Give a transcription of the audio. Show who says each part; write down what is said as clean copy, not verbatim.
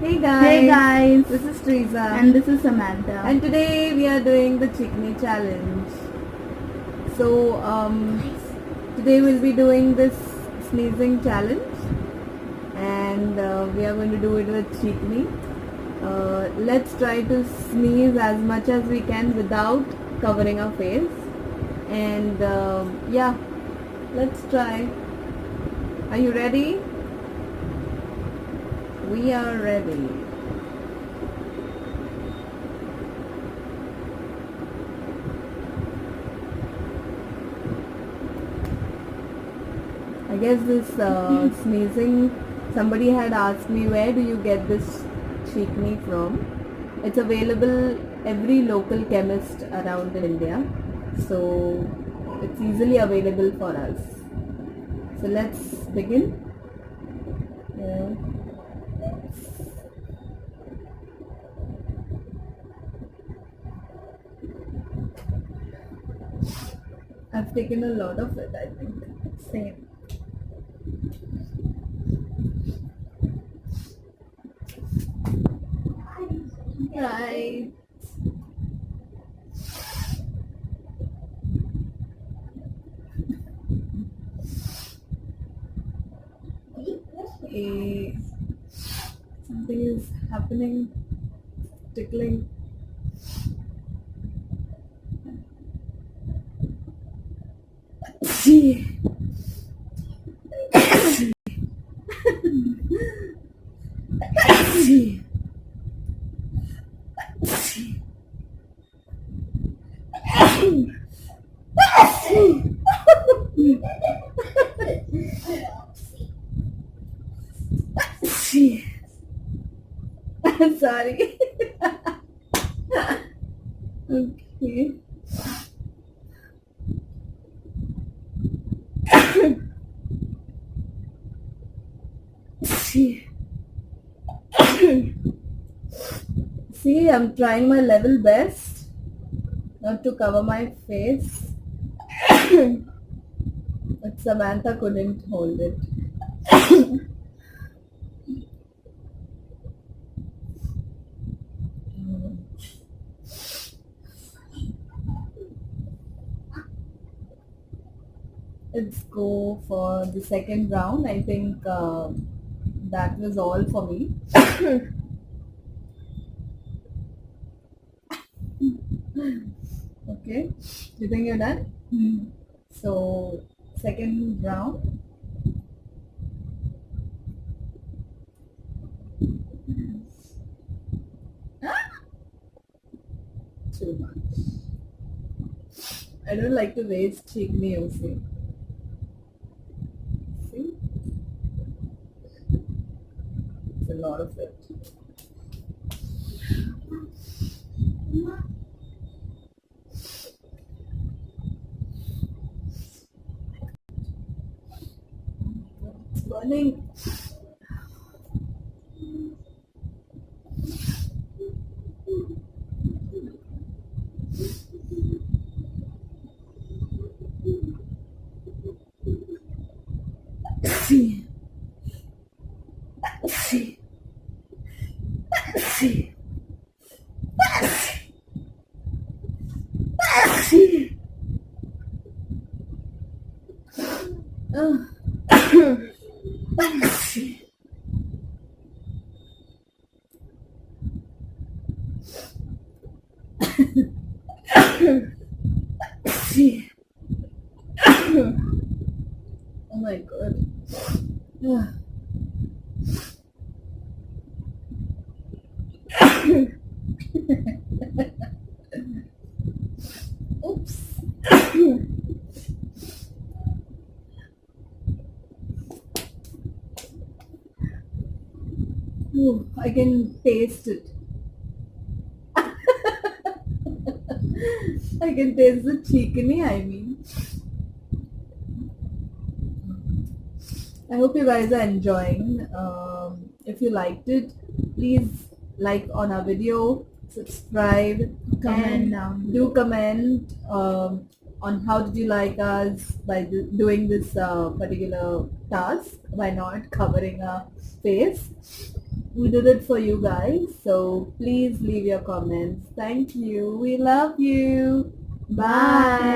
Speaker 1: Hey
Speaker 2: Hey
Speaker 1: guys,
Speaker 2: guys,
Speaker 1: this is Teresa,
Speaker 2: and this is Samantha.
Speaker 1: and today we are doing the Chiiknii challenge. So, today we'll be doing this sneezing challenge, and we are going to do it with Chiiknii. Let's try to sneeze as much as we can without covering our face, and yeah, let's try. Are you ready? We are ready. I guess this sneezing, somebody had asked me, where do you get this Chiiknii from? It's available every local chemist around in India, so it's easily available for us. So let's begin. Yeah. I've taken a lot of it, I think.
Speaker 2: Same.
Speaker 1: Right. Eh, something is happening, tickling. Sorry. Okay. See, I'm trying my level best not to cover my face, but Samantha couldn't hold it. Let's go for the second round. I think that was all for me. Okay, you think you're done? So, second round. Too much. I don't like to waste Chiiknii, you see. See, it's a lot of it. It's burning. See, see, see, see. Oh. See. See. Oh my god. Ah. Oops. Ooh, I can taste it. I can taste the chickeny, I mean. I hope you guys are enjoying. If you liked it, please like on our video, subscribe,
Speaker 2: Comment
Speaker 1: and
Speaker 2: down
Speaker 1: do
Speaker 2: below.
Speaker 1: comment on how did you like us by doing this particular task by not covering our face. we did it for you guys. So please leave your comments. Thank you. We love you. Bye.